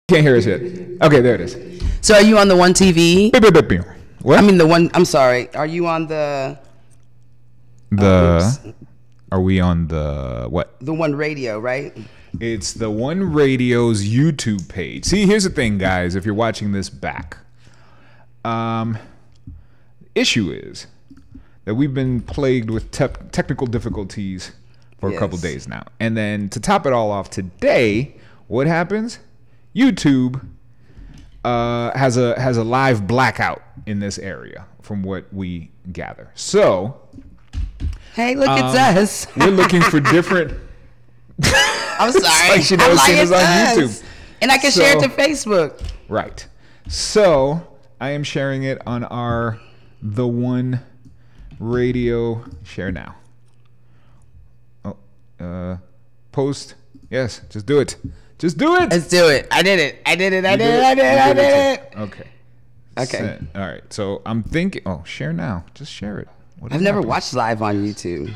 Can't hear us yet. Okay, there it is. So are you on the one TV? What? I mean the one. I'm sorry. Are you on the? Are we on the what? The One Radio, right? It's the One Radio's YouTube page. See, here's the thing, guys. If you're watching this back, issue is that we've been plagued with technical difficulties for a couple days now, and then to top it all off today, what happens? YouTube has a live blackout in this area, from what we gather. So, hey, look, it's us. We're looking for different. I'm sorry. Like she knows it's on YouTube, and I can share it to Facebook. Right. So I am sharing it on our The One Radio share now. Oh, post. Yes, just do it. Just do it. Let's do it. I did it. I did it. I did it. I did it. I did it. Okay. Okay. Send. All right. So I'm thinking. Oh, share now. Just share it. I've never watched live on YouTube.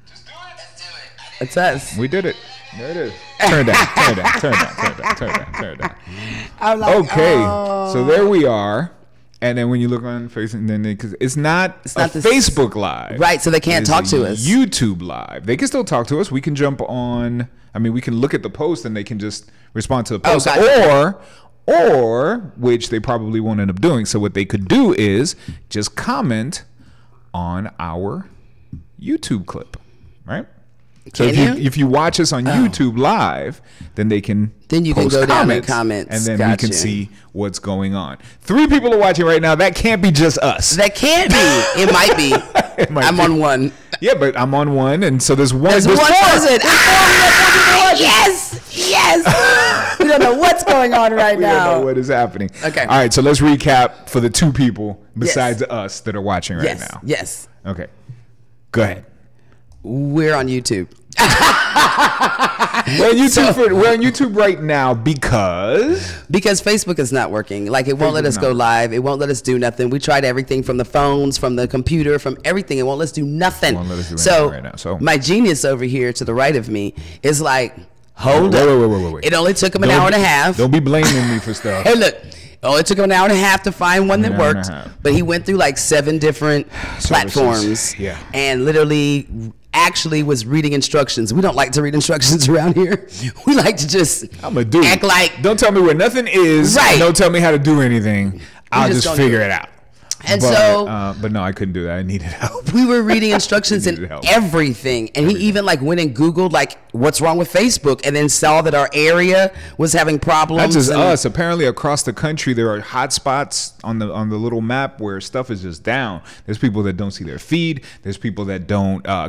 Just do it. Let's do it. It's us. We did it. There it is. Turn down. Turn down. Turn down. Turn down. Turn down. Turn down. I'm like, okay. So there we are. And then when you look on Facebook, then because it's not Facebook Live, right? So they can't talk to us. YouTube Live. They can still talk to us. We can jump on. I mean, we can look at the post and they can just respond to the post, or which they probably won't end up doing. So what they could do is just comment on our YouTube clip, right? So if you watch us on YouTube Live, then they can you can go down in comments, and then we can see what's going on. 3 people are watching right now. That can't be just us. That can't be. It might be. I'm on one. Yeah, but I'm on one, and so there's one. There's one person. Yes. We don't know what's going on right now. We don't know what is happening. Okay. All right. So let's recap for the 2 people besides us that are watching right now. Yes. Okay. Go ahead. We're on YouTube. We're on YouTube right now because Facebook is not working. Like, it won't let us go live. It won't let us do nothing. We tried everything from the phones, from the computer, from everything. It won't let us do nothing. So right now. So my genius over here to the right of me is like, hold up. Wait. It only took him an hour and a half. Don't be blaming me for stuff. Hey, look. Oh, it took him an hour and a half to find one that worked, but he went through like 7 different platforms and literally actually was reading instructions. We don't like to read instructions around here. We like to just act like. Don't tell me where nothing is. Right. Don't tell me how to do anything. I'll just figure it out. And but no, I couldn't do that. I needed help. We were reading instructions and everything. And he even like went and Googled like what's wrong with Facebook, and then saw that our area was having problems. Not just us. Apparently across the country there are hot spots on the little map where stuff is just down. There's people that don't see their feed. There's people that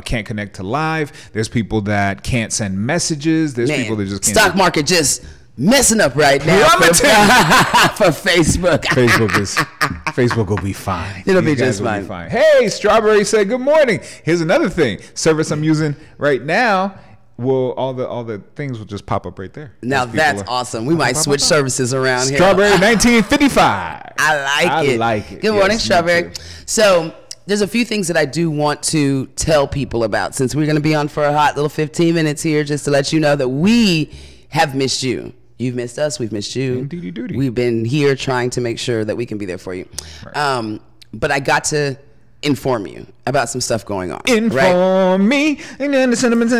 can't connect to live. There's people that can't send messages. There's people that just can't. Stock market just messing up right now for Facebook. Facebook will be fine. It'll be just fine. Hey, Strawberry said good morning. Here's another thing. Service I'm using right now. Well, all the things will just pop up right there. Now that's awesome. We might switch services around here. Strawberry 1955. I like it. Good morning, Strawberry. So there's a few things that I do want to tell people about, since we're going to be on for a hot little 15 minutes here, just to let you know that we have missed you. You've missed us. We've missed you. We've been here trying to make sure that we can be there for you. Right. But I got to inform you about some stuff going on. Inform me. And then the sentiment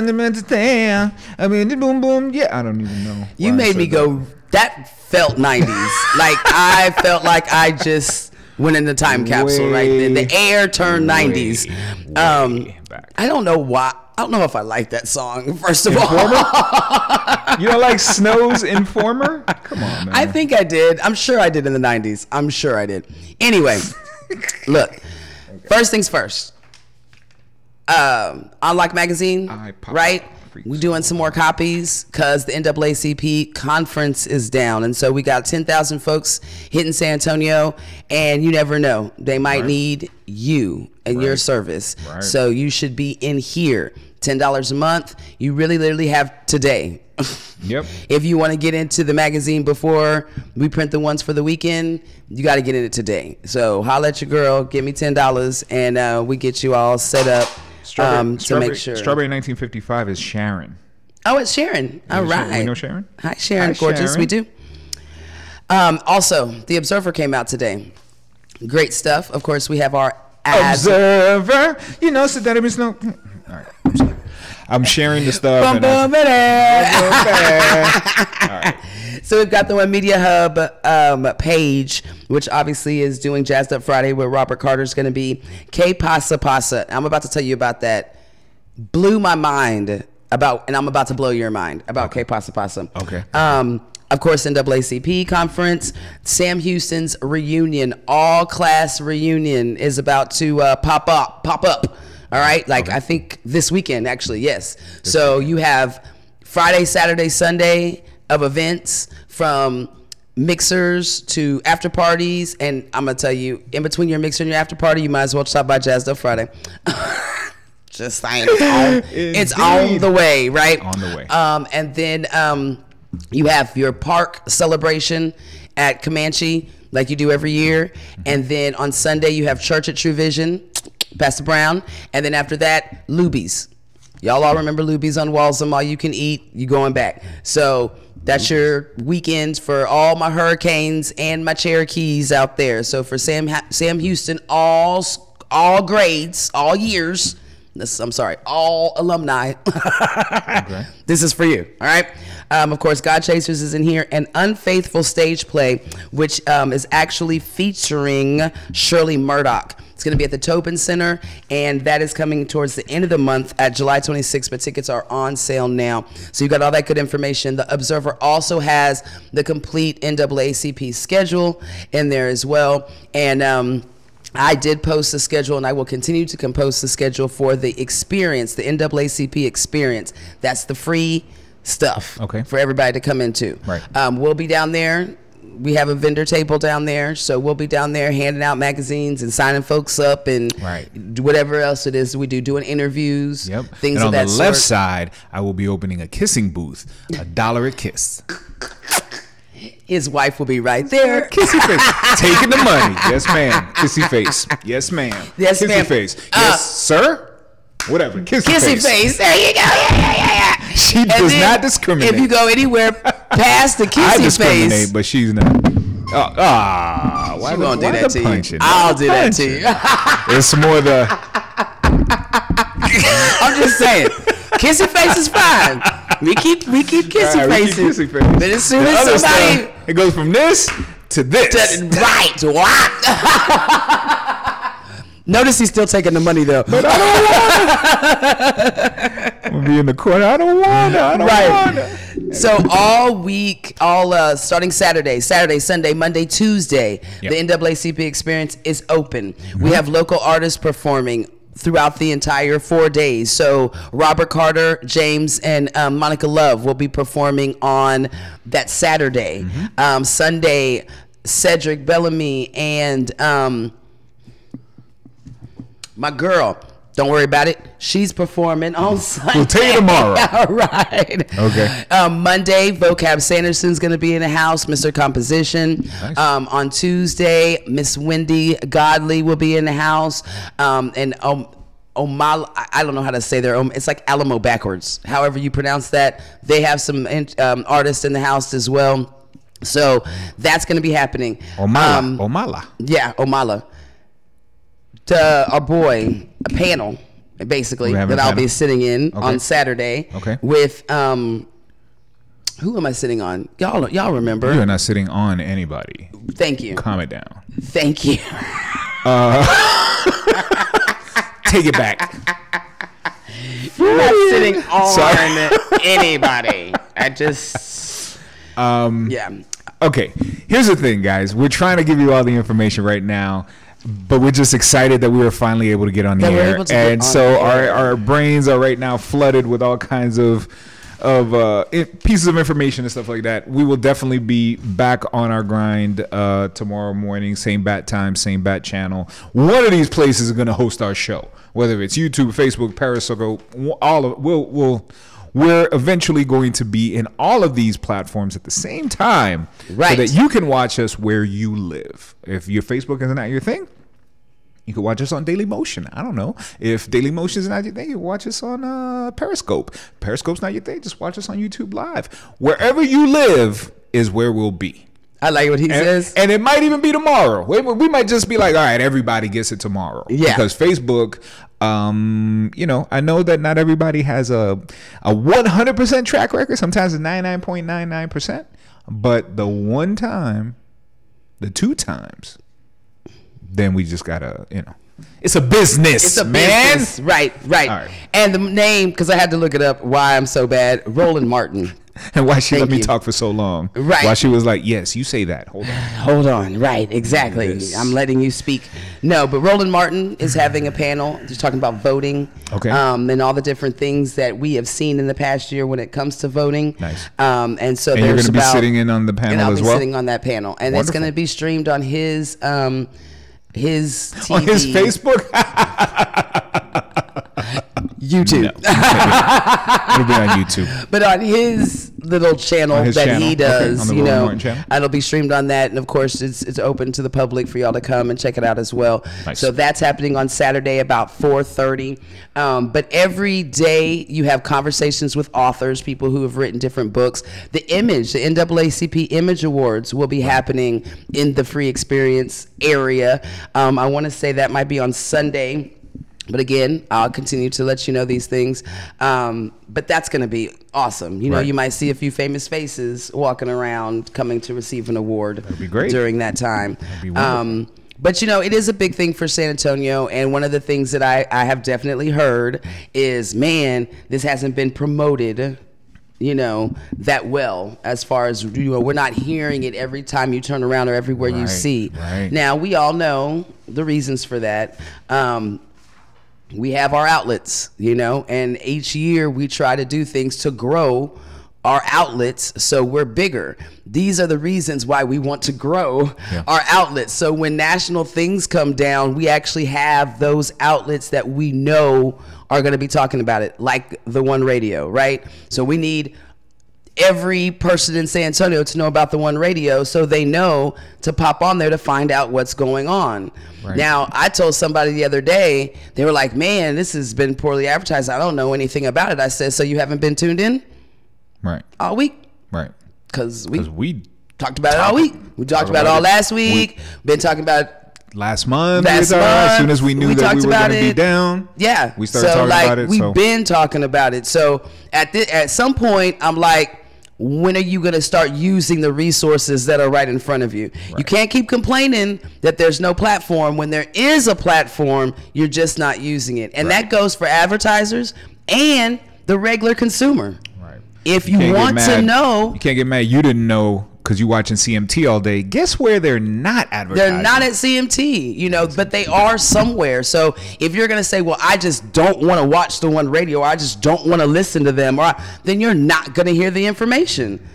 there. I mean, boom, boom. Yeah, I don't even know. You made me go. That felt 90s. Like, I felt like I just went in the time capsule right then. The air turned 90s. I don't know why. I don't know if I like that song, first of all. You don't like Snow's Informer? Come on, man. I think I did. I'm sure I did in the 90s. I'm sure I did. Anyway, look. First things first. Unlock Magazine, right? We're doing some more copies because the NAACP conference is down. And so we got 10,000 folks hitting San Antonio, and you never know. They might need you and your service. So you should be in here. $10 a month. You really literally have today. Yep. If you want to get into the magazine before we print the ones for the weekend, you got to get in it today. So holla at your girl, give me $10, and we get you all set up to make sure. Strawberry 1955 is Sharon. Oh, it's Sharon. All right. We know Sharon? Hi, Sharon. Gorgeous. Sharon. We do. Also, The Observer came out today. Great stuff. Of course, we have our ads. Observer. You know, so that means no. All right. I'm sorry. I'm sharing the stuff. All right. So we've got the One Media Hub page, which obviously is doing Jazzed Up Friday, where Robert Carter's going to be. Que Pasa Pasa. I'm about to tell you about that. Blew my mind about, and I'm about to blow your mind about Que Pasa Pasa. Okay. Of course, NAACP conference. Sam Houston's reunion, all class reunion, is about to pop up. All right, like I think this weekend, actually, yes. So you have Friday, Saturday, Sunday of events, from mixers to after parties, and I'm gonna tell you, in between your mixer and your after party, you might as well stop by Jazzed Up Friday. Just saying, it's on the way, right? On the way. And then you have your park celebration at Comanche, like you do every year, and then on Sunday you have church at True Vision, Pastor Brown, and then after that, Luby's. Y'all all remember Luby's on Walsall, all you can eat, you going back. So that's your weekends for all my Hurricanes and my Cherokees out there. So for Sam Houston, all grades, all years, all alumni. Okay. This is for you, all right? Of course, God Chasers is in here. An Unfaithful stage play, which is actually featuring Shirley Murdoch. It's going to be at the Tobin Center, and that is coming towards the end of the month at July 26th, but tickets are on sale now. So you got all that good information. The Observer also has the complete NAACP schedule in there as well. And I did post the schedule, and I will continue to post the schedule for the experience, the NAACP experience. That's the free stuff for everybody to come into. Right. We'll be down there. We have a vendor table down there, so we'll be down there handing out magazines and signing folks up and whatever else it is we do, doing interviews, things of that sort. And on the left side, I will be opening a kissing booth, $1 a kiss. His wife will be right there. Kissy face. Taking the money. Yes, ma'am. Kissy face. Yes, ma'am. Yes, Kissy ma'am. face. Yes, sir. Whatever. Kissy face. There you go. Yeah. She does not discriminate. If you go anywhere past the kissy I discriminate, face, but she's not. Why she won't do that to punching? you. I'll do that to you. It's more the. I'm just saying, kissy face is fine. We keep kissy faces. But as soon as somebody, it goes from this to this. Right. What? Notice he's still taking the money though. But I don't want it. I'm gonna be in the corner. I don't want it. I don't want it. So all week, starting Saturday, Sunday, Monday, Tuesday, the NAACP experience is open. We have local artists performing throughout the entire 4 days. So Robert Carter, James, and Monica Love will be performing on that Saturday. Sunday, Cedric Bellamy and my girl, don't worry about it, she's performing on Sunday. We'll tell you tomorrow. All right. Okay. Monday, Vocab Sanderson's going to be in the house, Mr. Composition. Nice. On Tuesday, Miss Wendy Godley will be in the house. And Omala, I don't know how to say their it's like Alamo backwards, however you pronounce that. They have some artists in the house as well. So that's going to be happening. Omala. Yeah, Omala. Our boy, a panel, basically, that I'll be sitting in on Saturday with, who am I sitting on? Y'all remember. You're not sitting on anybody. Thank you. Calm it down. Thank you. Take it back. You're not sitting on anybody. I just, yeah. Okay, here's the thing, guys. We're trying to give you all the information right now, but we're just excited that we were finally able to get on the air. And so our brains are right now flooded with all kinds of pieces of information and stuff like that. We will definitely be back on our grind tomorrow morning, same bat time, same bat channel. One of these places is going to host our show, whether it's YouTube, Facebook, Periscope, we're eventually going to be in all of these platforms at the same time, so that you can watch us where you live. If your Facebook is not your thing, you can watch us on Daily Motion. I don't know. If Daily Motion is not your thing, you watch us on Periscope. Periscope's not your thing, just watch us on YouTube Live. Wherever you live is where we'll be. I like what he says. And it might even be tomorrow. We might just be like, all right, everybody gets it tomorrow. Yeah. Because Facebook, I know that not everybody has a 100% track record. Sometimes it's 99.99%. But the one time, the two times, then we just gotta, it's a business. It's a man. Business. Right. All right. And the name, because I had to look it up, why I'm so bad, Roland Martin. And why she let me talk for so long. Right. Why she was like, yes, you say that. Hold on. Right. Exactly. Yes. I'm letting you speak. No, but Roland Martin is having a panel just talking about voting. Okay. And all the different things that we have seen in the past year when it comes to voting. Nice. And so and you're going to be sitting in on the panel as well? And I'll be sitting on that panel. And Wonderful. It's going to be streamed on his TV. On his Facebook? YouTube. No. It'll be on YouTube. But on his little channel he does, it'll be streamed on that. And of course, it's open to the public for y'all to come and check it out as well. Nice. So that's happening on Saturday about 4:30. But every day you have conversations with authors, people who have written different books. The NAACP Image Awards will be happening in the free experience area. I want to say that might be on Sunday. But again, I'll continue to let you know these things. But that's going to be awesome. You might see a few famous faces walking around coming to receive an award. That'd be great. During that time. That'd be wonderful. But, it is a big thing for San Antonio. And one of the things that I have definitely heard is, man, this hasn't been promoted that well, as far as, we're not hearing it every time you turn around or everywhere you see. Right. Now, we all know the reasons for that. We have our outlets, and each year we try to do things to grow our outlets so we're bigger. These are the reasons why we want to grow our outlets. So when national things come down, we actually have those outlets that we know are going to be talking about it, like Tha1Radio, right? So we need every person in San Antonio to know about Tha1Radio so they know to pop on there to find out what's going on. Right. Now, I told somebody the other day, they were like, man, this has been poorly advertised. I don't know anything about it. I said, so you haven't been tuned in? Right. All week? Right. Because we talked about it all week. We talked about it all last week. Been talking about it last month. As soon as we knew that we were going to be down. Yeah. We started talking about it. We've been talking about it. So at some point, I'm like, when are you going to start using the resources that are right in front of you? Right. You can't keep complaining that there's no platform. When there is a platform, you're just not using it. And that goes for advertisers and the regular consumer. Right. If you want to know. You can't get mad. You didn't know because you're watching CMT all day. Guess where they're not advertising? They're not at CMT, but they are somewhere. So if you're going to say, well, I just don't want to watch Tha1Radio, or I just don't want to listen to them, then you're not going to hear the information.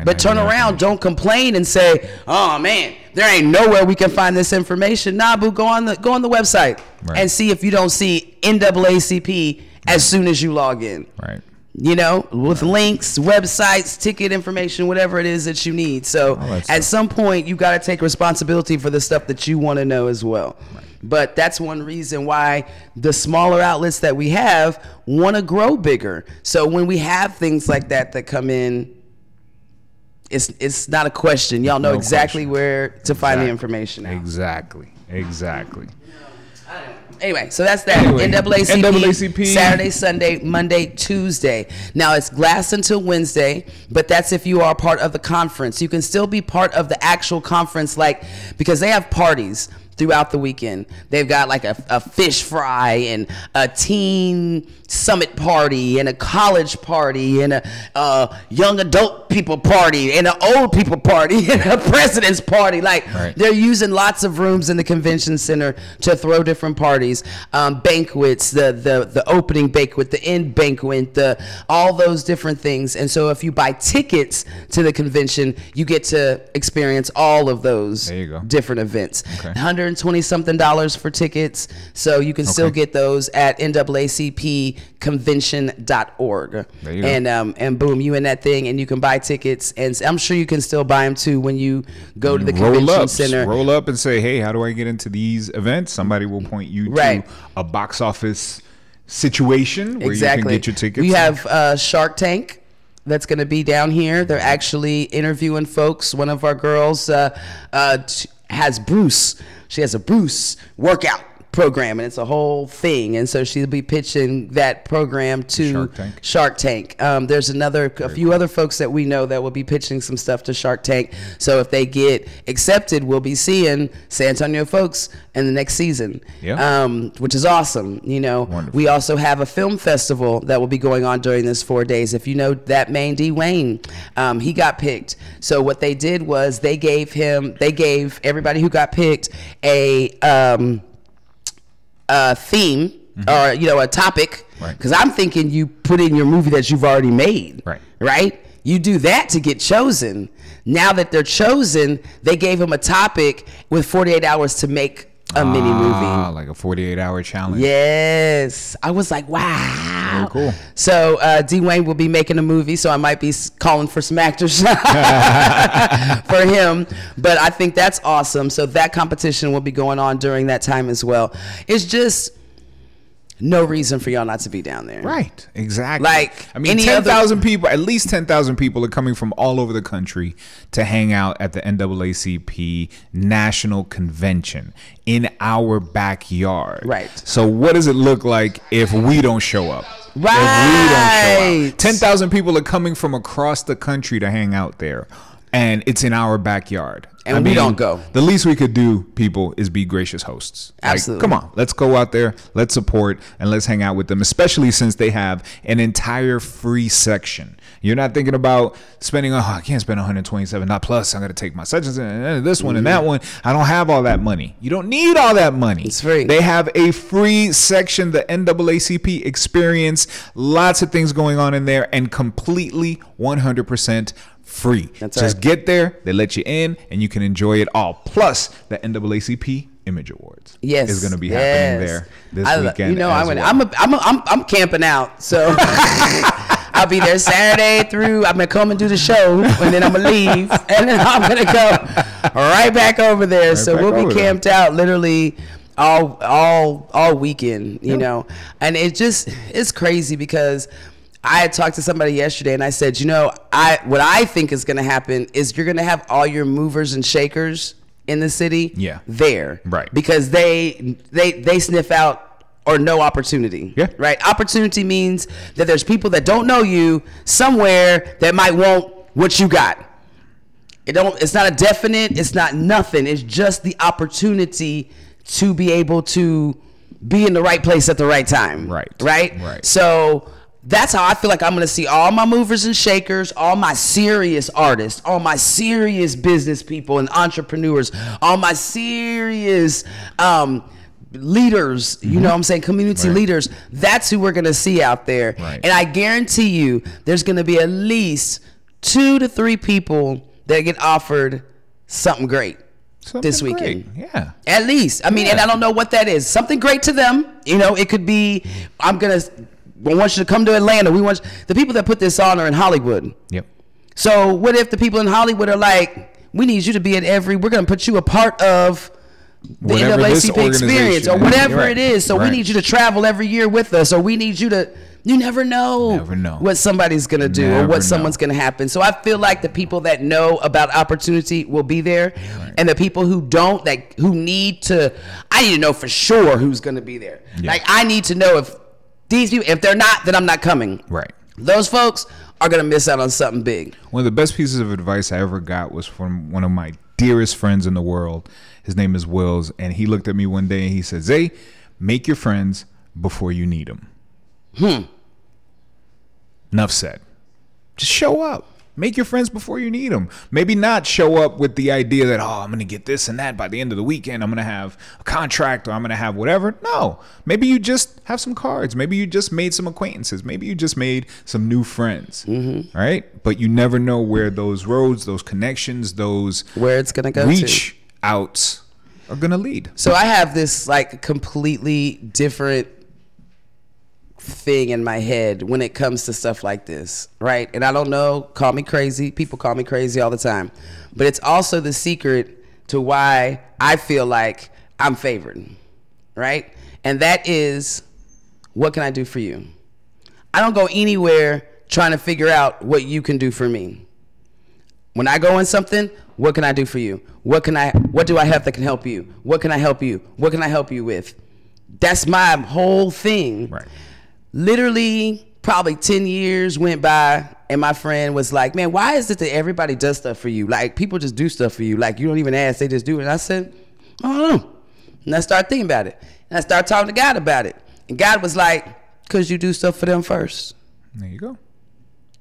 But turn around, don't complain and say, oh, man, there ain't nowhere we can find this information. Nah, boo, go on the website and see if you don't see NAACP as soon as you log in. Right. With links, websites, ticket information, whatever it is that you need. So at some point, you got to take responsibility for the stuff that you want to know as well. Right. But that's one reason why the smaller outlets that we have want to grow bigger. So when we have things like that come in, it's not a question. Y'all know exactly where to find the information out. Exactly. Anyway, so that's that. NAACP, Saturday, Sunday, Monday, Tuesday. Now, it's glass until Wednesday, but that's if you are part of the conference. You can still be part of the actual conference, because they have parties throughout the weekend. They've got like a fish fry and a teen summit party and a college party and a young adult people party and an old people party and a president's party. They're using lots of rooms in the convention center to throw different parties, banquets, the opening banquet, the end banquet, all those different things. And so if you buy tickets to the convention, you get to experience all of those different events. Okay. $120-something for tickets, so you can still get those at NAACPconvention.org. There you go. And boom, you in that thing, and you can buy tickets, and I'm sure you can still buy them too when you go to the convention center. Roll up and say, hey, how do I get into these events? Somebody will point you to a box office situation where you can get your tickets. We have Shark Tank that's going to be down here. They're actually interviewing folks. One of our girls has Bruce. She has a Bruce workout program, and it's a whole thing, and so she'll be pitching that program to Shark Tank. There's a few other folks that we know that will be pitching some stuff to Shark Tank. So if they get accepted, we'll be seeing San Antonio folks in the next season, which is awesome. You know, wonderful. We also have a film festival that will be going on during this 4 days. If you know that main D Wayne, he got picked. So what they did was they gave everybody who got picked a theme, or a topic, because I'm thinking you put in your movie that you've already made, right? You do that to get chosen. Now that they're chosen, they gave them a topic with 48 hours to make a mini movie, like a 48-hour challenge. Yes, I was like, wow, very cool. So Dwayne will be making a movie, so I might be calling for some actors for him. But I think that's awesome. So that competition will be going on during that time as well. It's just no reason for y'all not to be down there. Right, exactly. Like, I mean, 10,000 people, at least 10,000 people are coming from all over the country to hang out at the NAACP National Convention in our backyard. Right. So what does it look like if we don't show up? Right. If we don't show up. 10,000 people are coming from across the country to hang out there, and it's in our backyard. And we don't go. The least we could do, people, is be gracious hosts. Absolutely. Like, come on, let's go out there, let's support, and let's hang out with them, especially since they have an entire free section. You're not thinking about spending, I can't spend $127, not plus, I'm going to take my sections and this one and that one. I don't have all that money. You don't need all that money. It's free. They have a free section, the NAACP experience, lots of things going on in there, and completely 100% free. That's Just right. get there, they let you in, and you can enjoy it all. Plus, the NAACP Image Awards is going to be happening there this weekend. You know, I'm camping out, so I'll be there Saturday through. I'm gonna come and do the show, and then I'm gonna leave, and then I'm gonna go right back over there. So we'll be camped out literally all weekend, you know, and it's crazy because I had talked to somebody yesterday and I said, what I think is going to happen is you're going to have all your movers and shakers in the city there. Right. Because they sniff out or no opportunity. Yeah. Right. Opportunity means that there's people that don't know you somewhere that might want what you got. It's not a definite, it's not nothing. It's just the opportunity to be able to be in the right place at the right time. Right. Right. So that's how I feel like I'm going to see all my movers and shakers, all my serious artists, all my serious business people and entrepreneurs, all my serious leaders, you know what I'm saying, community leaders. That's who we're going to see out there. Right. And I guarantee you there's going to be at least 2 to 3 people that get offered something great this weekend. Great. Yeah. At least. I mean, and I don't know what that is. Something great to them. It could be, we want you to come to Atlanta. The people that put this on are in Hollywood. Yep. So what if the people in Hollywood are like, we need you to be at we're going to put you a part of the NAACP experience or whatever it is. So we need you to travel every year with us, or we need you to, you never know what somebody's going to do or what someone's going to happen. So I feel like the people that know about opportunity will be there. Right. And the people who don't, who need to, I need to know for sure who's going to be there. Yeah. Like I need to know if these people, if they're not, then I'm not coming. Right. Those folks are going to miss out on something big. One of the best pieces of advice I ever got was from one of my dearest friends in the world. His name is Wills. And he looked at me one day and he said, Zay, make your friends before you need them. Enough said. Just show up. Make your friends before you need them. Maybe not show up with the idea that, I'm going to get this and that by the end of the weekend. I'm going to have a contract or I'm going to have whatever. No. Maybe you just have some cards. Maybe you just made some acquaintances. Maybe you just made some new friends. Mm-hmm. Right? But you never know where those roads, those connections, where it's going to go reach outs are going to lead. So I have this like completely different thing in my head when it comes to stuff like this, right? And I don't know, call me crazy. People call me crazy all the time. But it's also the secret to why I feel like I'm favored, right? And that is, what can I do for you? I don't go anywhere trying to figure out what you can do for me. When I go in something, what can I do for you? What do I have that can help you? What can I help you? What can I help you with? That's my whole thing. Right. Literally, probably 10 years went by, and my friend was like, man, why is it that everybody does stuff for you? Like, people just do stuff for you. Like, you don't even ask, they just do it. And I said, I don't know. And I started thinking about it. And I started talking to God about it. And God was like, because you do stuff for them first. There you go.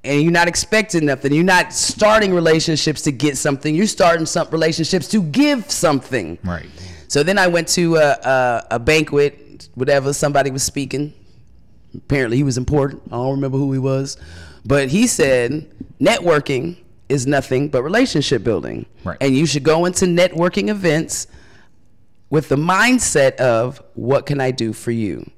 And you're not expecting nothing. You're not starting relationships to get something. You're starting some relationships to give something. Right. So then I went to a banquet, whatever, somebody was speaking. Apparently he was important. I don't remember who he was. But he said, networking is nothing but relationship building. Right. And you should go into networking events with the mindset of, what can I do for you?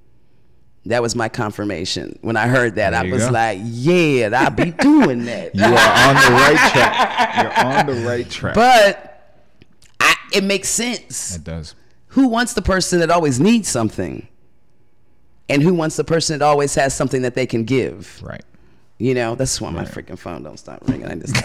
That was my confirmation. When I heard that, I was like, yeah, I'll be doing that. You are on the right track. You're on the right track. But it makes sense. It does. Who wants the person that always needs something? And who wants the person that always has something that they can give? Right. You know, that's why my freaking phone don't stop ringing. I just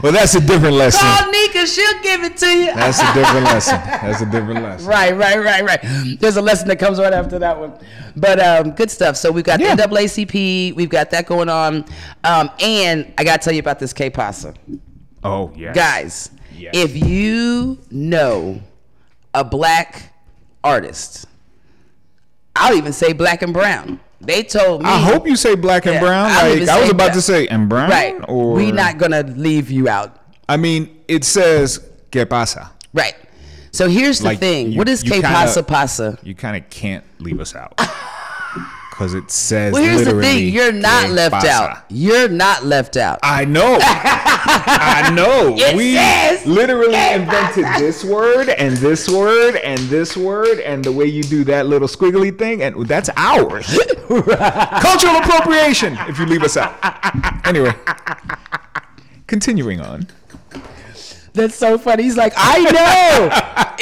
Well, that's a different lesson. call Nika, she'll give it to you. That's a different lesson. That's a different lesson. Right. There's a lesson that comes right after that one. But good stuff. So we've got the NAACP. We've got that going on. And I got to tell you about this K-Pasa. Oh, yes. Guys, Yes. if you know a black artist, I'll even say black and brown. They told me. I hope you say black and brown. I was about to say and brown. Right. Or We're not going to leave you out. I mean, it says ¿Qué pasa? Right. So here's the thing. What is K-Pasa pasa? You kind of can't leave us out. Because it says Well, here's the literally, thing. You're not ¿Qué left pasa? out. You're not left out. I know. I know. It says literally ¿Qué invented pasa? this word and this word and this word and the way you do that little squiggly thing, and that's ours. Cultural appropriation if you leave us out. Anyway, continuing on. That's so funny. He's like, I know.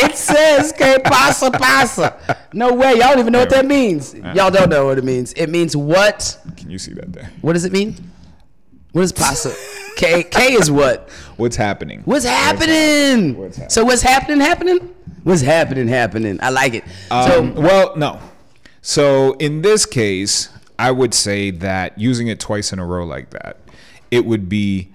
It says que pasa pasa. No way. Y'all don't even know what that means. Y'all don't know what it means. It means what? Can you see that there? What does it mean? What is pasa? K is what? What's happening? What's happening? What's happening? So what's happening? What's happening? I like it. Well, no. So in this case, I would say that using it twice in a row like that, it would be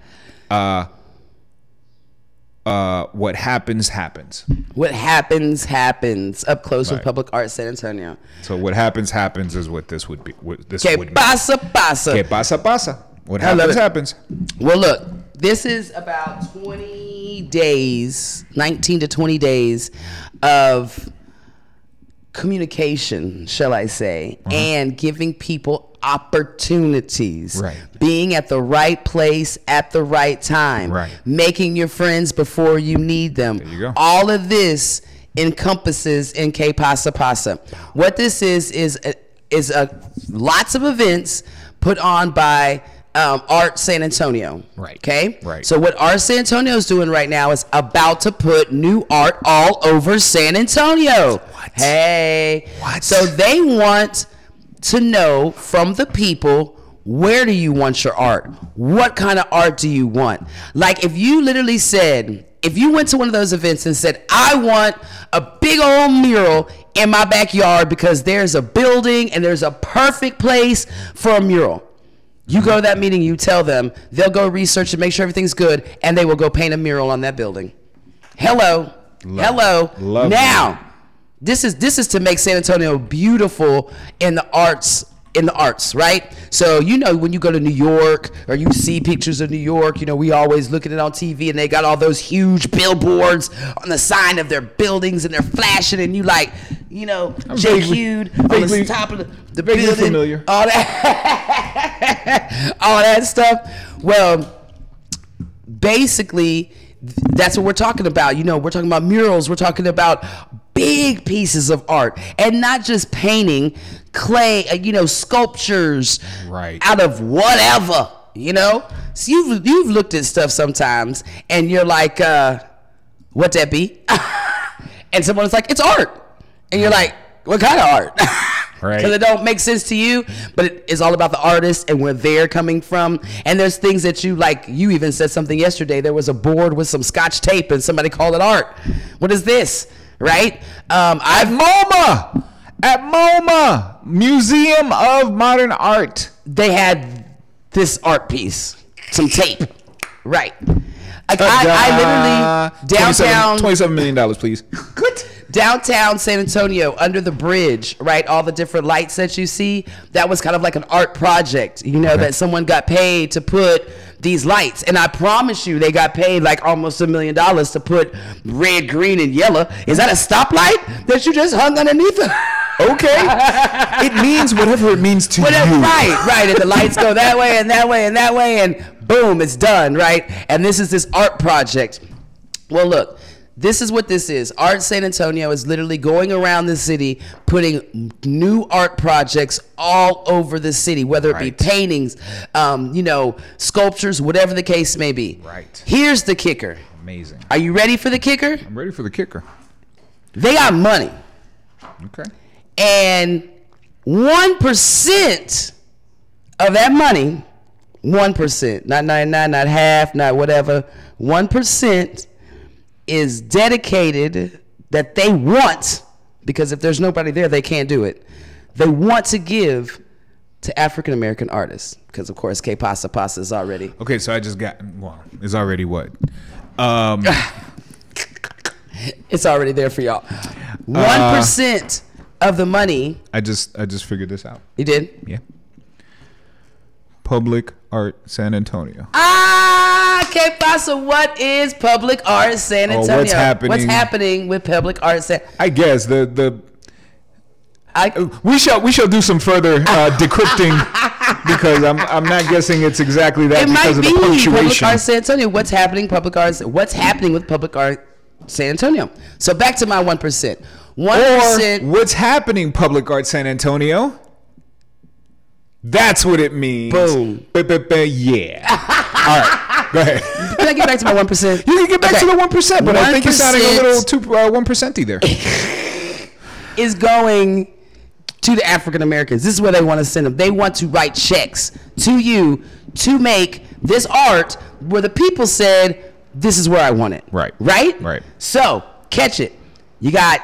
what happens. What happens up close with Public Art San Antonio. So what happens is what this would be. What this Que would pasa pasa. Que pasa. What I love happens. Well, look, this is about 20 days, 19 to 20 days of communication, shall I say, and giving people opportunities. Right. Being at the right place at the right time. Right. Making your friends before you need them. There you go. All of this encompasses in Que Pasa Pasa. What this is lots of events put on by Art San Antonio. Right. Okay? Right. So what Art San Antonio is doing right now is about to put new art all over San Antonio. What? Hey. What? So they want to know from the people, where do you want your art? What kind of art do you want? Like if you literally said, if you went to one of those events and said, I want a big old mural in my backyard because there's a building and there's a perfect place for a mural. You go to that meeting, you tell them, they'll go research and make sure everything's good, and they will go paint a mural on that building. Hello. Love now, this is to make San Antonio beautiful in the arts, right? So, you know, when you go to New York or you see pictures of New York, you know, we always look at it on TV and they got all those huge billboards on the sign of their buildings and they're flashing and you like, you know, JQ'd on the top of the building. Familiar. All that, all that stuff. Well, basically, that's what we're talking about. You know, we're talking about murals. We're talking about big pieces of art and not just painting clay, you know, sculptures out of whatever, you know. So you've looked at stuff sometimes and you're like, what that be? And someone's like, it's art. And you're like, what kind of art? Right. Because it don't make sense to you, but it is all about the artist and where they're coming from. And there's things that you like. You even said something yesterday. There was a board with some Scotch tape, and somebody called it art. What is this? Right? At MoMA, Museum of Modern Art. They had this art piece, some tape. Right. Like I literally downtown $27 million, please. Good. Downtown San Antonio, under the bridge, right? All the different lights that you see, that was kind of like an art project, you know, that someone got paid to put these lights. And I promise you, they got paid like almost $1 million to put red, green, and yellow. Is that a stoplight that you just hung underneath it? Okay. It means whatever it means to you. Right. And the lights go that way and that way and that way, and boom, it's done, right? And this is this art project. Well, look. This is what this is. Art San Antonio is literally going around the city, putting new art projects all over the city, whether it be paintings, you know, sculptures, whatever the case may be. Right. Here's the kicker. Amazing. Are you ready for the kicker? I'm ready for the kicker. They got money. Okay. And 1% of that money, 1%, not 99, not half, not whatever, 1%. Is dedicated that they want, because if there's nobody there, they can't do it. They want to give to African American artists, because of course K Pasa Pasa is already. Okay, so I just got, well, it's already what? It's already there for y'all. 1% of the money. I just figured this out. You did? Yeah. Public Art San Antonio. Que pasa? What is Public Art San Antonio? What's happening? What's happening with Public Art San? I guess we shall do some further decrypting because I'm not guessing it's exactly that. It because might of be the punctuation. Public Art San Antonio. What's happening? What's happening with Public Art San Antonio? So back to my 1%. 1%. Or what's happening? Public Art San Antonio. That's what it means. Boom. Yeah. All right. Go ahead. Can I get back to my 1%? You can get back to the 1%, but I think you're sounding a little too 1%y there. Is going to the African Americans. This is where they want to send them. They want to write checks to you to make this art where the people said, this is where I want it. Right. Right? Right. So, catch it. You got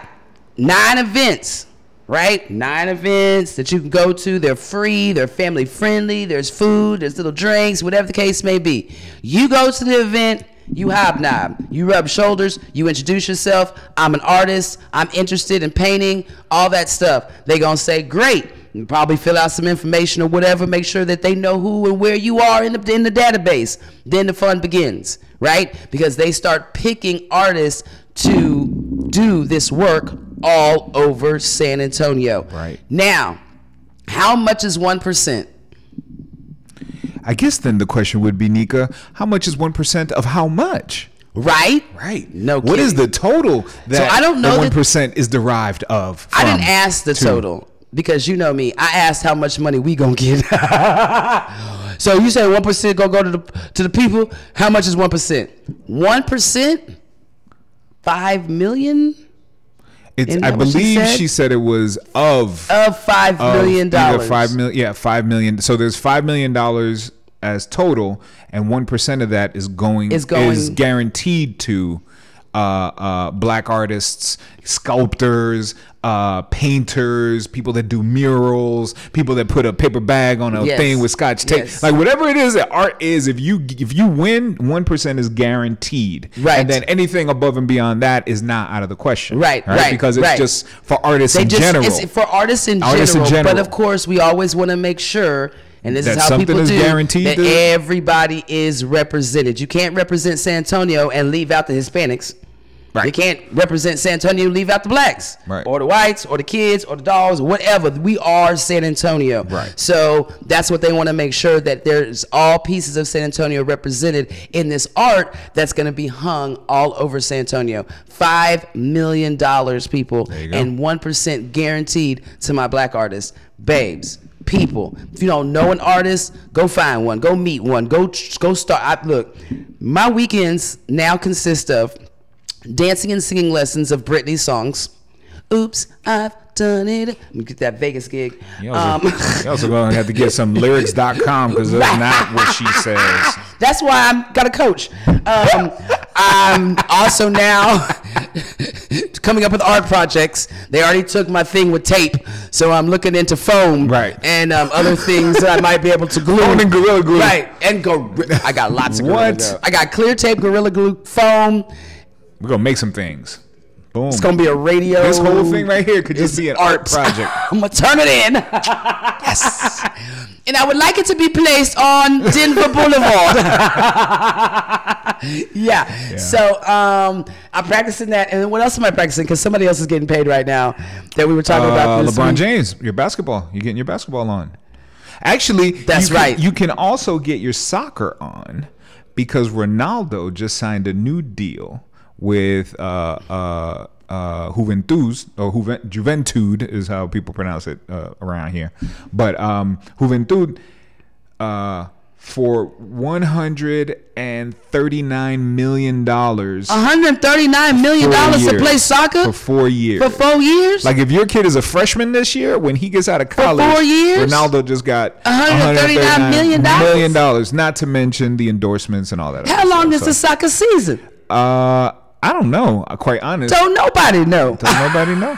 9 events. Right? 9 events that you can go to. They're free. They're family friendly. There's food. There's little drinks, whatever the case may be. You go to the event. You hobnob. You rub shoulders. You introduce yourself. I'm an artist. I'm interested in painting. All that stuff. They going to say, great. You probably fill out some information or whatever. Make sure that they know who and where you are in the database. Then the fun begins. Right? Because they start picking artists to do this work all over San Antonio. Right. Now, how much is 1%? I guess then the question would be, Nika, how much is 1% of how much? Right? Right. No kidding. What is the total that I don't know the 1% is derived of from? I didn't ask the total because you know me. I asked how much money we gonna get. So you say 1% gonna go to the people. How much is 1%? 1%? 5 million? I believe she said it was of $5 million. $5 million. So there's $5 million as total, and 1% of that is guaranteed to black artists, sculptors, painters, people that do murals, people that put a paper bag on a thing with Scotch tape. Like whatever it is that art is, if you win, 1% is guaranteed. Right. And then anything above and beyond that is not out of the question. Right. Because it's just for artists in general. It's for artists in general. But of course, we always want to make sure, and this is how people do, that everybody is represented. You can't represent San Antonio and leave out the Hispanics. Right. You can't represent San Antonio and leave out the blacks. Right. Or the whites, or the kids, or the dogs, whatever. We are San Antonio. Right. So that's what they want to make sure, that there's all pieces of San Antonio represented in this art that's going to be hung all over San Antonio. $5 million, people, and 1% guaranteed to my black artists. Babes. People, if you don't know an artist, go find one, go meet one, go start. Look, my weekends now consist of dancing and singing lessons of Britney's songs. Oops, I've done it. Let me get that Vegas gig. You also going to have to get some lyrics.com because that's not what she says. That's why I'm got a coach. I'm also now coming up with art projects. They already took my thing with tape, so I'm looking into foam, right, and other things that I might be able to glue. Foam and Gorilla Glue, right? And I got lots of Gorilla Glue. I got clear tape, Gorilla Glue, foam. We're gonna make some things. Boom. It's gonna be a radio. This whole thing right here could just be an art project. I'm gonna turn it in. Yes. And I would like it to be placed on Denver Boulevard. Yeah. So I'm practicing that. And what else am I practicing? Because somebody else is getting paid right now that we were talking about this LeBron week. James, your basketball. You're getting your basketball on. Actually, that's right. You can also get your soccer on because Ronaldo just signed a new deal with Juventus, or Juventud is how people pronounce it around here. But Juventud for $139 million. $139 million to play soccer? For 4 years. For 4 years? Like if your kid is a freshman this year, when he gets out of college, for 4 years? Ronaldo just got $139 million. Not to mention the endorsements and all that. How long is the soccer season? I don't know. Quite honest. Don't nobody know. Don't nobody know.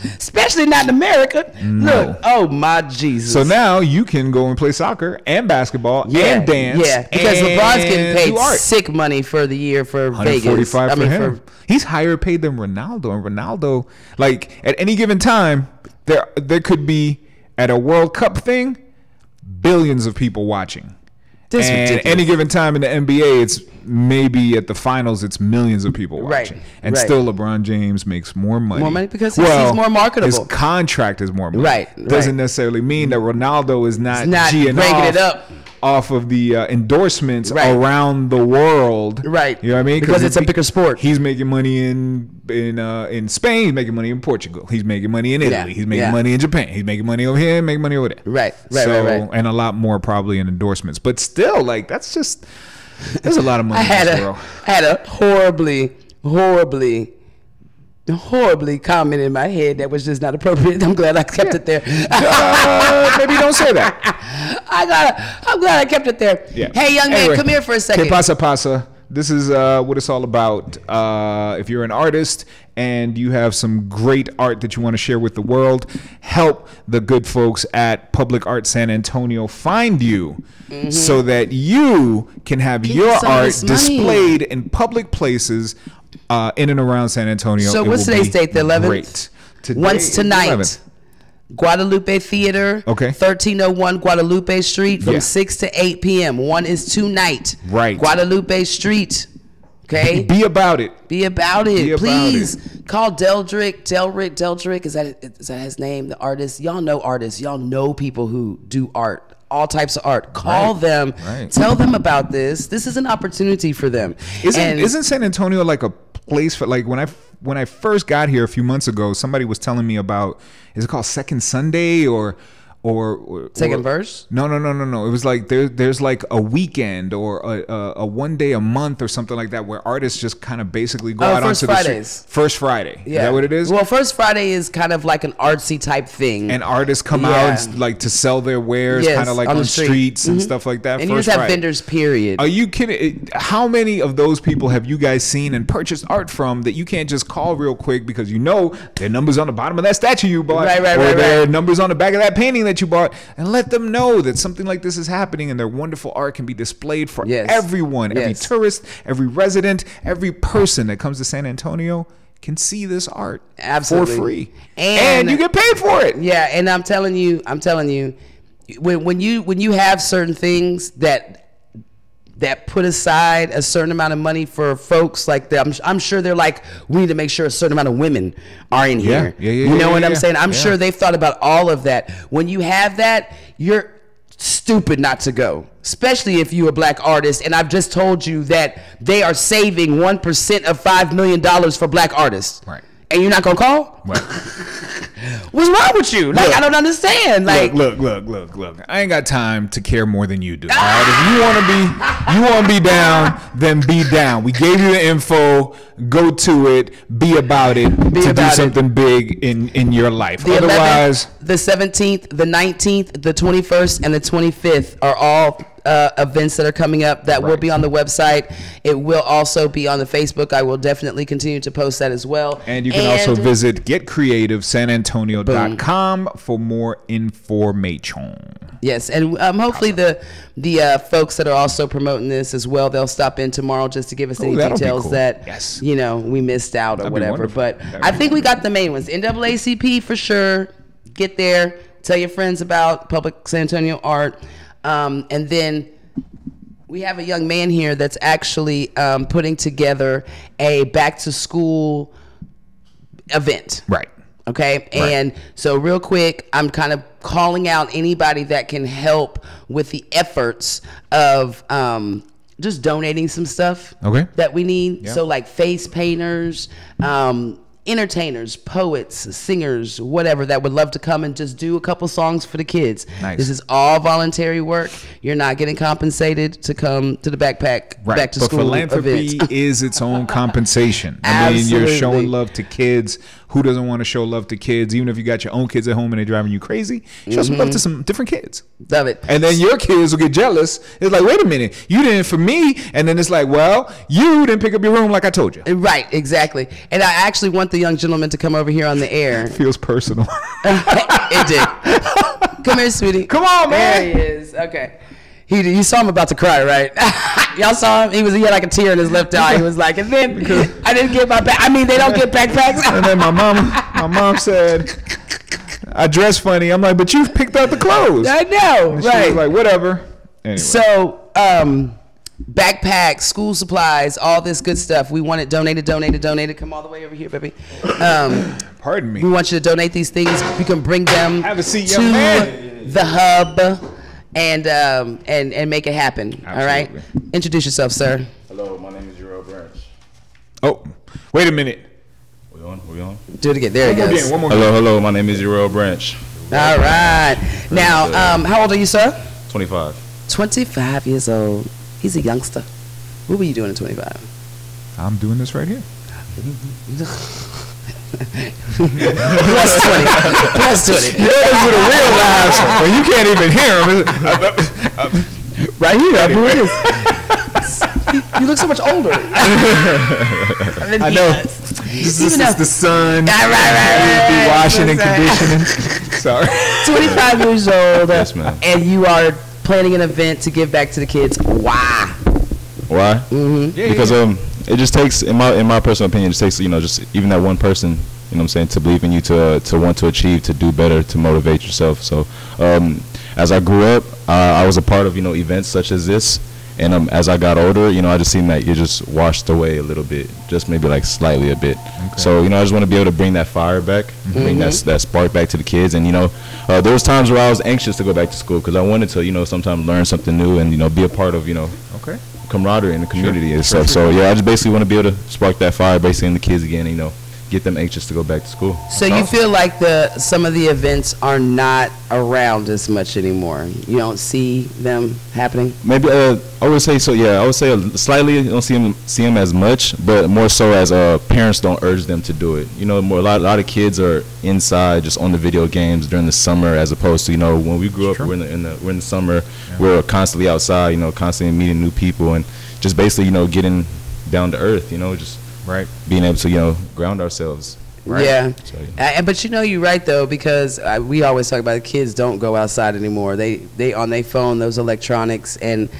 Especially not in America. No. Look, oh my Jesus. So now you can go and play soccer and basketball and dance. Yeah, because LeBron's getting paid art. sick money for the year for Vegas. 145 for him. He's higher paid than Ronaldo. And Ronaldo, like at any given time, there could be at a World Cup thing, billions of people watching. That's and ridiculous. any given time in the NBA, it's maybe at the finals, it's millions of people watching. Right, and right. still LeBron James makes more money. More money because he's more marketable. His contract is more money. Right. Doesn't necessarily mean that Ronaldo is not G'ing breaking it up off of the endorsements around the world. Right. You know what I mean? Because it's a bigger sport. He's making money in Spain. He's making money in Portugal. He's making money in Italy. Yeah. He's making money in Japan. He's making money over here. Making money over there. Right. And a lot more probably in endorsements. But still, like that's just there's a lot of money. I had a horribly comment in my head that was just not appropriate. I'm glad I kept it there. Maybe don't say that. I'm glad I kept it there. Yeah. Hey, young man, come here for a second. Que pasa, pasa. This is what it's all about. If you're an artist and you have some great art that you want to share with the world, help the good folks at Public Art San Antonio find you so that you can have your art displayed in public places in and around San Antonio. So what's today's date, the 11th? Great. Once tonight. 11th. Guadalupe Theater, 1301 Guadalupe Street from 6 to 8 p.m. One is tonight. Right. Guadalupe Street. Okay? Be about it. Be about it. Please call Delrick. Is that his name? The artist. Y'all know artists. Y'all know people who do art. All types of art. Call them. Right. Tell them about this. This is an opportunity for them. Isn't San Antonio like a place for, like, when I first got here a few months ago, somebody was telling me about, is it called Second Sunday or Second Verse? No. It was like there's like a weekend or a one day a month or something like that where artists just kind of basically go out onto the street. First Friday. Yeah. Is that what it is? Well, First Friday is kind of like an artsy type thing. And artists come out and, like, to sell their wares kind of like on streets and stuff like that. And you just have vendors, period. Are you kidding? How many of those people have you guys seen and purchased art from that you can't just call real quick because you know their numbers on the bottom of that statue you bought, or their numbers on the back of that painting that you bought, and let them know that something like this is happening and their wonderful art can be displayed for everyone, every tourist, every resident, every person that comes to San Antonio can see this art for free, and you get paid for it. Yeah, and I'm telling you, when you have certain things that put aside a certain amount of money for folks like that, I'm sure they're like, we need to make sure a certain amount of women are in here. You know what I'm saying? I'm sure they've thought about all of that. When you have that, you're stupid not to go, especially if you're a black artist. And I've just told you that they are saving 1% of $5 million for black artists. Right. And you're not gonna call? Right. What's wrong with you? Like, I don't understand. Like, look. I ain't got time to care more than you do. All right? If you want to be down, then be down. We gave you the info. Go to it. Be about it. Do something big in your life. Otherwise, 11th, the 17th, the 19th, the 21st, and the 25th are all events that are coming up that will be on the website. It will also be on the Facebook. I will definitely continue to post that as well. And you can also visit getcreativesanantonio.com for more information. Yes, and hopefully the folks that are also promoting this as well, they'll stop in tomorrow just to give us any details that we missed out or whatever. But I think we got the main ones. NAACP for sure. Get there. Tell your friends about Public San Antonio Art. And then we have a young man here that's actually putting together a back to school event. Right. Okay. And so real quick, I'm kind of calling out anybody that can help with the efforts of just donating some stuff that we need. Yeah. So like face painters, entertainers, poets, singers, whatever, that would love to come and just do a couple songs for the kids. Nice. This is all voluntary work. You're not getting compensated to come to the back to school philanthropy events. Is its own compensation. I mean, you're showing love to kids. Who doesn't want to show love to kids? Even if you got your own kids at home and they're driving you crazy, show some love to some different kids. Love it. And then your kids will get jealous. It's like, wait a minute, you didn't for me. And then it's like, well, you didn't pick up your room like I told you. Right, exactly. And I actually want the young gentleman to come over here on the air. It feels personal. It did. Come here, sweetie. Come on, man. There he is. Okay. You saw him about to cry, right? Y'all saw him? He had like a tear in his left eye. He was like, and then I didn't get my they don't get backpacks. And then my mom said, I dress funny. I'm like, but you picked out the clothes. I know, and right. She was like, whatever. Anyway. So, backpacks, school supplies, all this good stuff. We want it donated. Come all the way over here, baby. Pardon me. We want you to donate these things. You can bring them Have a seat, to young man. the hub. And make it happen. Absolutely. All right. Introduce yourself, sir. Hello, my name is Euro Branch. Oh, wait a minute. We on? Do it again. There it goes. One more Hello. My name is Euro Branch. All right. Now, how old are you, sir? 25. 25 years old. He's a youngster. What were you doing at 25? I'm doing this right here. Plus 20. Yeah, with a real laugh. Well, you can't even hear him. Right here, I'm doing this. You look so much older. I know. This is the sun. Right. Washing and conditioning. Sorry. 25 years old. Yes, ma'am. And you are planning an event to give back to the kids. Why? Mm-hmm. Yeah, because it just takes, in my personal opinion, it just takes just even that one person, what I'm saying, to believe in you, to want to achieve, to do better, to motivate yourself. So as I grew up, I was a part of events such as this, and as I got older, I just seen that you just washed away a little bit, just maybe like slightly a bit. Okay. So I just want to be able to bring that fire back, bring that spark back to the kids. And there was times where I was anxious to go back to school because I wanted to sometimes learn something new and be a part of camaraderie in the community and stuff. So I just basically want to be able to spark that fire basically in the kids again, get them anxious to go back to school. So you feel like some of the events are not around as much anymore. You don't see them happening? Maybe I would say so. Yeah, I would say slightly. You don't see them as much, but more so as parents don't urge them to do it. A lot of kids are inside just on the video games during the summer, as opposed to when we grew up, we're in the summer, we're constantly outside, constantly meeting new people and just basically getting down to earth, just. Right, being able to ground ourselves. Right? Yeah, so, but you're right though, because we always talk about the kids don't go outside anymore. They on their phone, those electronics, and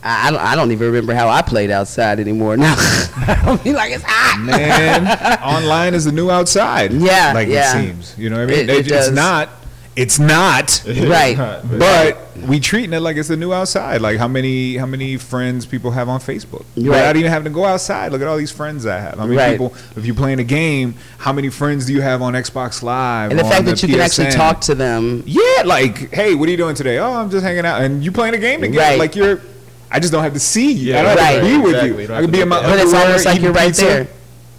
I don't even remember how I played outside anymore. Now I be like, it's hot. Man, online is the new outside. Yeah, it seems. You know what I mean? It's not. It's not. Right. But we treating it like it's the new outside. Like how many friends people have on Facebook. Right. Without even having to go outside. Look at all these friends I have. How many people, if you're playing a game, how many friends do you have on Xbox Live? And the fact that you can actually talk to them. Yeah, like, hey, what are you doing today? Oh, I'm just hanging out. And you playing a game together. Right. Like I just don't have to see you. Yeah, I don't have to be with exactly. you. I can be in my But it's almost like you're right there.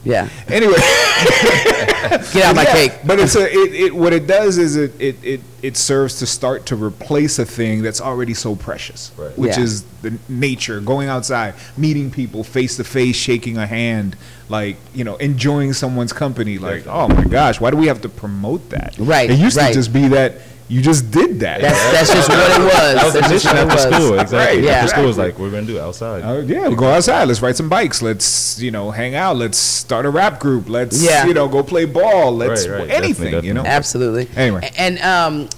Yeah. Anyway, get out my cake. But it's what it does is it serves to start to replace a thing that's already so precious, which is the nature, going outside, meeting people face to face, shaking a hand, like, you know, enjoying someone's company. Like, oh my gosh, why do we have to promote that? Right. It used to just be that you just did that. That's just what it was. That was the mission after school. Exactly. Right. Yeah. After school was like, what we're gonna do outside. Yeah, we'll go outside. Let's ride some bikes. Let's, you know, hang out. Let's start a rap group. Let's, you know, go play ball. Let's anything. Definitely. You know, absolutely. Anyway, and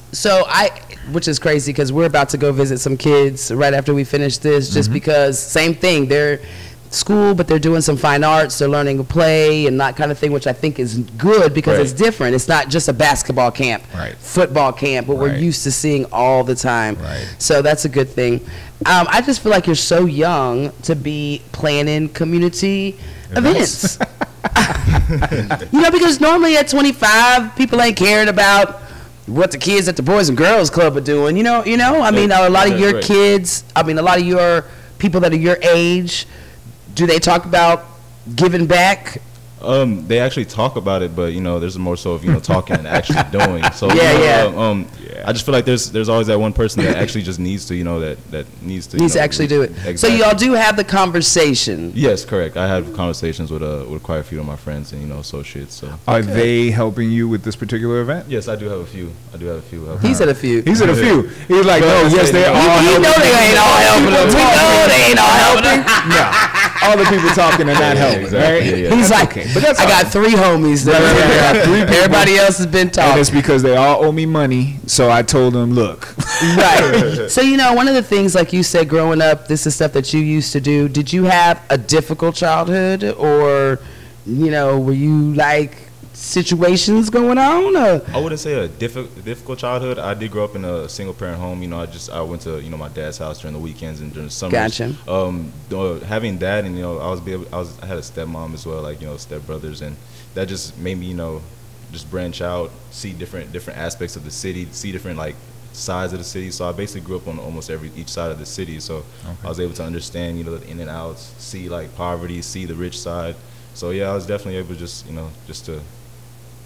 which is crazy because we're about to go visit some kids right after we finish this, just because same thing. They're school, but they're doing some fine arts. They're learning to play and that kind of thing, which I think is good because it's different. It's not just a basketball camp, football camp, what we're used to seeing all the time. So that's a good thing. I just feel like you're so young to be planning community events. You know, because normally at 25, people ain't caring about what the kids at the Boys and Girls Club are doing. You know. I mean, a lot of your kids. I mean, a lot of your people that are your age. Do they talk about giving back? They actually talk about it, but you know, there's more so of, you know, talking and actually doing. So I just feel like there's always that one person that actually just needs to, you know, that needs to actually do it. Exactly. So y'all do have the conversation. Yes, correct. I have conversations with quite a few of my friends and, you know, associates. So are they helping you with this particular event? Yes, I do have a few. He's at a few. He's at a few. He's like, no, yes, they all. You know they ain't all helping them. We know they ain't all helping. No. All the people talking and not helping. Exactly. Right? He's like, but that's I got 3 homies. Everybody else has been talking. And it's because they all owe me money, so I told them, look. Right. So, you know, one of the things, like you said, growing up, this is stuff that you used to do. Did you have a difficult childhood, or, you know, were you like situations going on? Or? I wouldn't say a difficult childhood. I did grow up in a single parent home. You know, I went to, you know, my dad's house during the weekends and during the summers. Gotcha. Having that, and, you know, I had a stepmom as well, like, you know, stepbrothers, and that just made me, you know, just branch out, see different aspects of the city, see different like sides of the city. So I basically grew up on almost each side of the city. So I was able to understand, you know, the in and outs, see like poverty, see the rich side. So yeah, I was definitely able to just to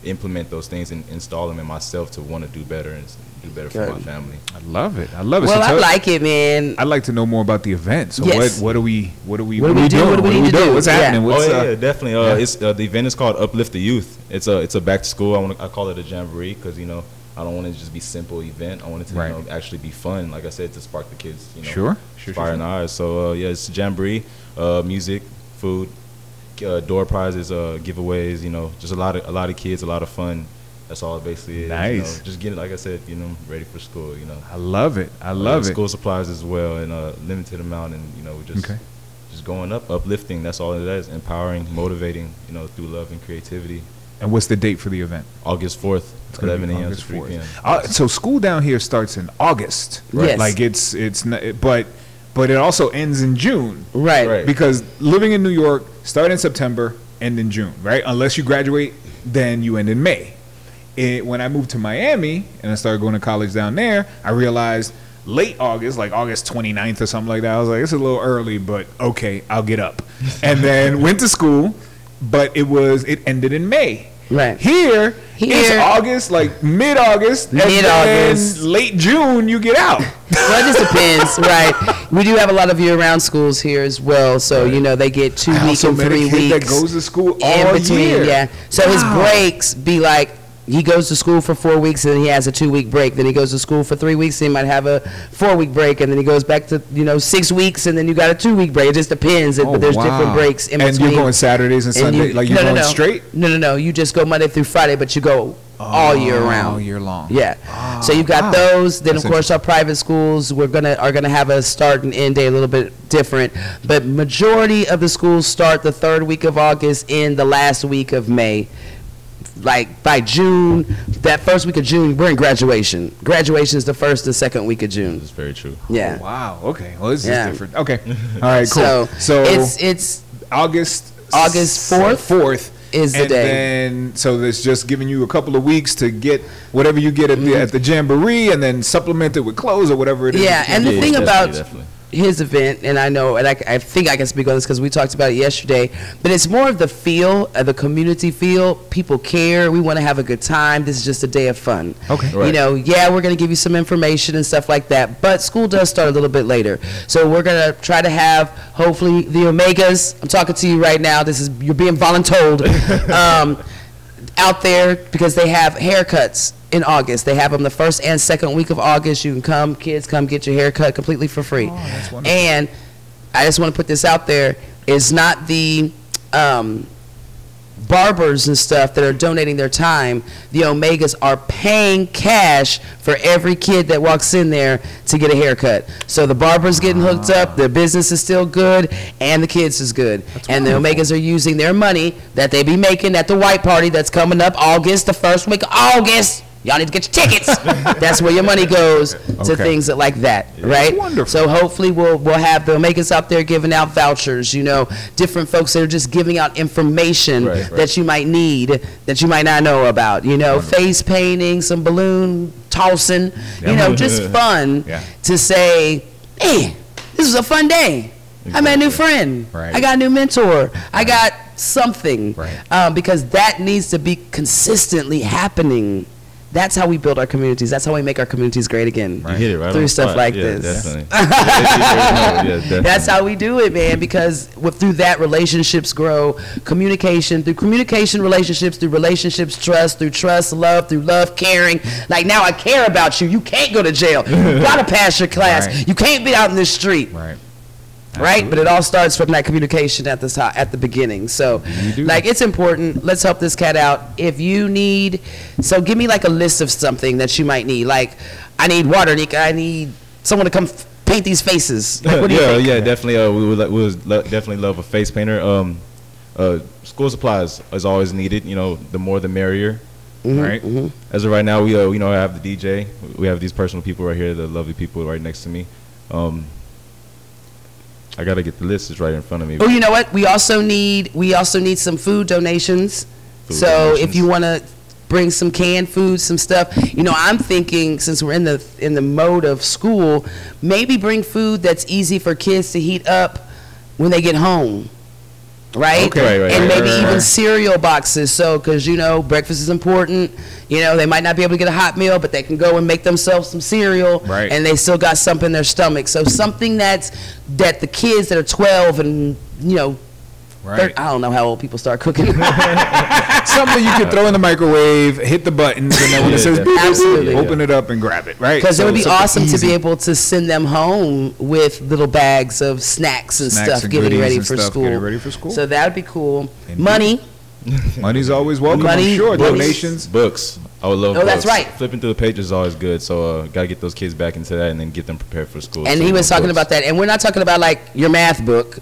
implement those things and install them in myself to want to do better and do better for my family. I love it. Well, so I like it, man. I'd like to know more about the event. So what do we do? What do we do? What's happening? Definitely. It's the event is called Uplift the Youth. It's a back to school. I call it a jamboree because, you know, I don't want it to just be simple event. I want it to you know, actually be fun. Like I said, to spark the kids, you know, fire in the eyes. So it's a jamboree, music, food, door prizes, giveaways. You know, just a lot of kids, a lot of fun. That's all it basically is. Nice. You know, just get it, like I said, you know, ready for school. You know, I love it. I love it. School supplies as well, and limited amount, and you know, just going up, uplifting. That's all it is. Empowering, motivating. You know, through love and creativity. And what's the date for the event? August 4th, 11 a.m. to 3 p.m. So school down here starts in August, right? Yes. Like it's not, but it also ends in June, right? Because living in New York, start in September, end in June, right? Unless you graduate, then you end in May. When I moved to Miami and I started going to college down there, I realized late August, like August 29th or something like that, I was like, it's a little early, but okay, I'll get up. And then went to school, but it ended in May. Right. Here it's August, like mid-August, and then late June you get out. Well, it just depends, right? We do have a lot of year-round schools here as well, so you know they get 2 weeks and 3 weeks. That goes to school all in between, year. Yeah. So his breaks be like, he goes to school for 4 weeks and then he has a 2-week break. Then he goes to school for 3 weeks and he might have a 4-week break, and then he goes back to 6 weeks and then you got a 2-week break. It just depends, but there's different breaks in between. And you're going Saturdays and Sundays, like you're going straight? No. You just go Monday through Friday, but you go all year round. All year long. Yeah. So you've got those. Then of course our private schools are gonna have a start and end day a little bit different, but majority of the schools start the 3rd week of August, in the last week of May. Like by June, that first week of June, we're in graduation. Graduation is the 1st and 2nd week of June. That's very true. Yeah. Oh, wow. Okay. Well, this is different. Okay. All right. Cool. So it's August 4th is the day. And so that's just giving you a couple of weeks to get whatever you get at the jamboree, and then supplement it with clothes or whatever it is. Yeah. And the thing about his event, and I know, and I think I can speak on this because we talked about it yesterday, but it's more of the feel, the community feel. People care. We want to have a good time. This is just a day of fun. Okay. Right. You know, yeah, we're going to give you some information and stuff like that, but school does start a little bit later. So we're going to try to have, hopefully, the Omegas. I'm talking to you right now. You're being voluntold out there because they have haircuts in August. They have them the first and second week of August. You can come, kids, come get your hair cut completely for free. Oh, that's wonderful. And I just want to put this out there. It's not the barbers and stuff that are donating their time. The Omegas are paying cash for every kid that walks in there to get a haircut. So the barber's getting hooked up, the business is still good, and the kids is good. And the Omegas are using their money that they be making at the white party that's coming up August, the first week of August. Y'all need to get your tickets. That's where your money goes to things like that, right? Wonderful. So hopefully we'll have the Omegas out there giving out vouchers, you know, different folks that are just giving out information that you might need, that you might not know about, you know, face painting, some balloon tossing, you know, just fun to say, hey, this was a fun day. I met a new friend. I got a new mentor. I got something. Because that needs to be consistently happening. That's how we build our communities. That's how we make our communities great again. You hit it right through on stuff spot. like Yeah, this. Definitely. Definitely. That's how we do it, man. Because through that, relationships grow. Communication, through communication, relationships, through relationships, trust, through trust, love, through love, caring. Like, now I care about you. You can't go to jail. You gotta pass your class. You can't be out in the street. Right, but it all starts from that communication at the beginning. So, like, it's important. Let's help this cat out. If you need, so give me like a list of something that you might need. Like, I need water. I need someone to come paint these faces. Like, what do you think? Yeah, definitely. We would definitely love a face painter. School supplies is always needed. You know, the more the merrier. Right. As of right now, we have the DJ. We have these personal people right here, the lovely people right next to me. I gotta get the list. It's right in front of me. Oh, you know what? We also need some food donations. If you want to bring some canned food, some stuff, you know, I'm thinking, since we're in the mode of school, maybe bring food that's easy for kids to heat up when they get home. Right? And maybe even cereal boxes. So, because, you know, breakfast is important. You know, they might not be able to get a hot meal, but they can go and make themselves some cereal. And they still got something in their stomach. So something that the kids that are 12 and, you know, I don't know how old people start cooking. Something you can throw in the microwave, hit the buttons, and then when it says beep, open it up and grab it, right? Because it would be awesome to be able to send them home with little bags of snacks and stuff, getting ready for school. So that would be cool. Money. Money's always welcome. I'm sure. Donations. Books. I would love books. That's right. Flipping through the pages is always good. So got to get those kids back into that and then get them prepared for school. And he was talking about that. And we're not talking about like your math book,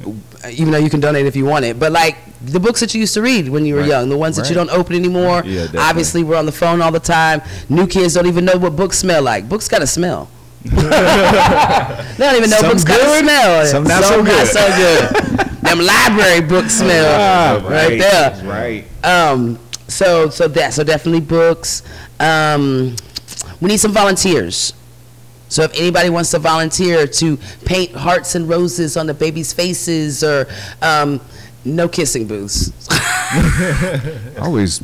even though you can donate if you want it. But like the books that you used to read when you were young, the ones that you don't open anymore. Obviously, we're on the phone all the time. New kids don't even know what books smell like. Books got to smell. They don't even know books got to smell. Some not so good. Them library books smell right there. Right. So definitely books. We need some volunteers. So if anybody wants to volunteer to paint hearts and roses on the baby's faces, or no kissing booths. Always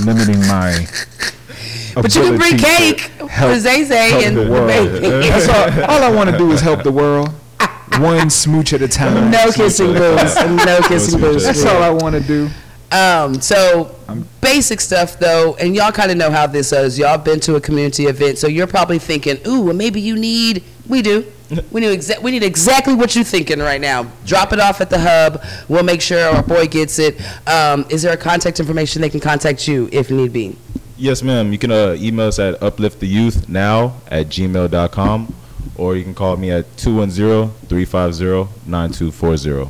limiting my. But you can bring cake for Zay Zay and the baby. That's all I want to do is help the world. One smooch at a time. No kissing booths. No kissing booths. That's all I want to do. So basic stuff though, and y'all kind of know how this is. Y'all been to a community event, so you're probably thinking, ooh, well, maybe you need. We do. We need exactly what you're thinking right now. Drop it off at the hub. We'll make sure our boy gets it. Is there a contact information they can contact you if need be? Yes, ma'am. You can email us at uplifttheyouthnow@gmail.com, or you can call me at 210-350-9240.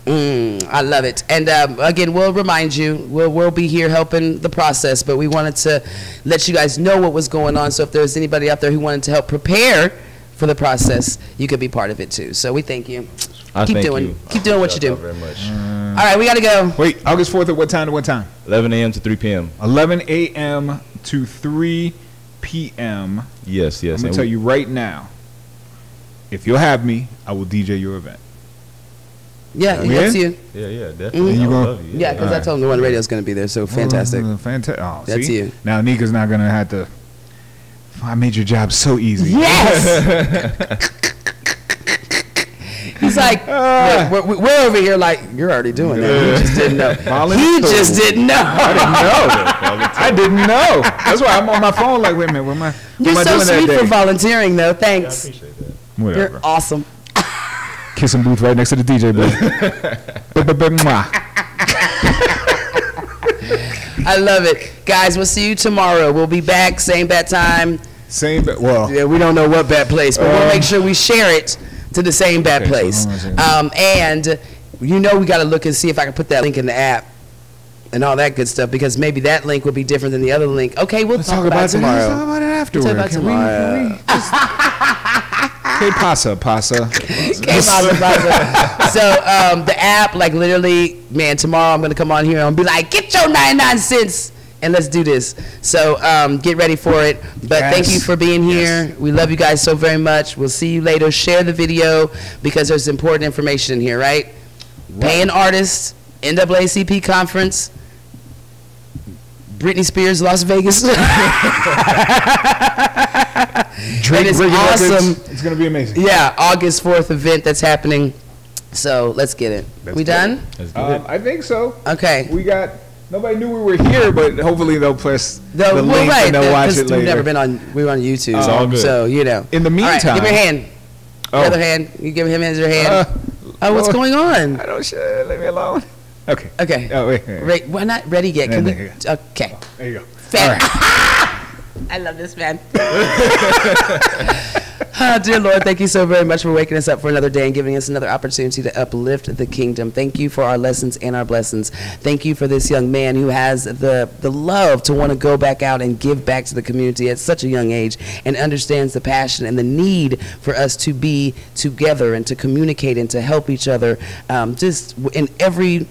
I love it. And again, we'll remind you, we'll be here helping the process, but we wanted to let you guys know what was going on. So if there's anybody out there who wanted to help prepare for the process, you could be part of it too. So we thank you. Keep doing what you do. Very much. All right, we got to go. Wait, August 4th at what time to what time? 11 a.m. to 3 p.m. 11 a.m. to 3 p.m. Yes. I'm going to tell you right now. if you'll have me, I will DJ your event. Yeah, that's you. Yeah, definitely. You gonna, love you. Yeah, because I told him Tha1Radio is going to be there, so fantastic. Fantastic. Oh, that's see? you. Now Nika's not going to have to. I made your job so easy. Yes. He's like, we're over here like, you're already doing that. You just didn't know. He just didn't know. I didn't know. That's why I'm on my phone like, wait a minute, what am I You're so doing sweet that day? for volunteering, though. Thanks. I appreciate that. Whatever. You're awesome. Kissing booth right next to the DJ booth. I love it. Guys, we'll see you tomorrow. We'll be back, same bat time. Yeah, we don't know what bat place, but we'll make sure we share it to the same bat place. And you know we got to look and see if I can put that link in the app and all that good stuff, because maybe that link will be different than the other link. Okay, we'll talk about it tomorrow. Let's talk about it afterward. We'll talk about tomorrow. Que pasa. So the app, like literally, man, tomorrow I'm going to come on here and be like, get your 99 cents. And let's do this. So get ready for it. But thank you for being here. Yes. We love you guys so very much. We'll see you later. Share the video because there's important information in here, right? Paying artists, NAACP conference, Britney Spears, Las Vegas. Drake, it's awesome. It's going to be amazing. Yeah, August 4th event that's happening. So let's get it. We done? I think so. Okay. We got... Nobody knew we were here, but hopefully they'll press the link and they'll watch it later. We've never been on. We were on YouTube. It's all good. So you know. In the meantime, right, give me your hand. The other hand. You give him your hand. What's going on? I don't. Leave me alone. Okay. Okay. Oh wait. We're not ready yet. Can we? Okay. There you go. All right. I love this man. Dear Lord, thank you so very much for waking us up for another day and giving us another opportunity to uplift the kingdom. Thank you for our lessons and our blessings. Thank you for this young man who has the love to want to go back out and give back to the community at such a young age and understands the passion and the need for us to be together and to communicate and to help each other just in every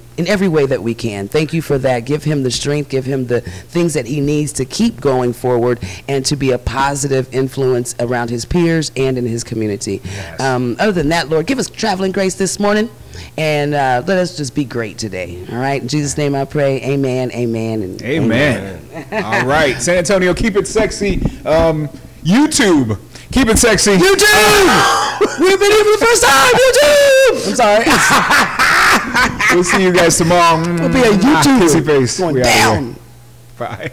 way that we can. Thank you for that. Give him the strength, give him the things that he needs to keep going forward and to be a positive influence around his peers and in his community. Yes. Other than that, Lord, give us traveling grace this morning and let us just be great today. All right. In Jesus' name I pray. Amen, amen, and amen. All right. San Antonio, keep it sexy. YouTube. Keep it sexy. YouTube! We've been here for the first time. YouTube! I'm sorry. We'll see you guys tomorrow. We'll be a YouTube. Kissy face. Going down. Bye.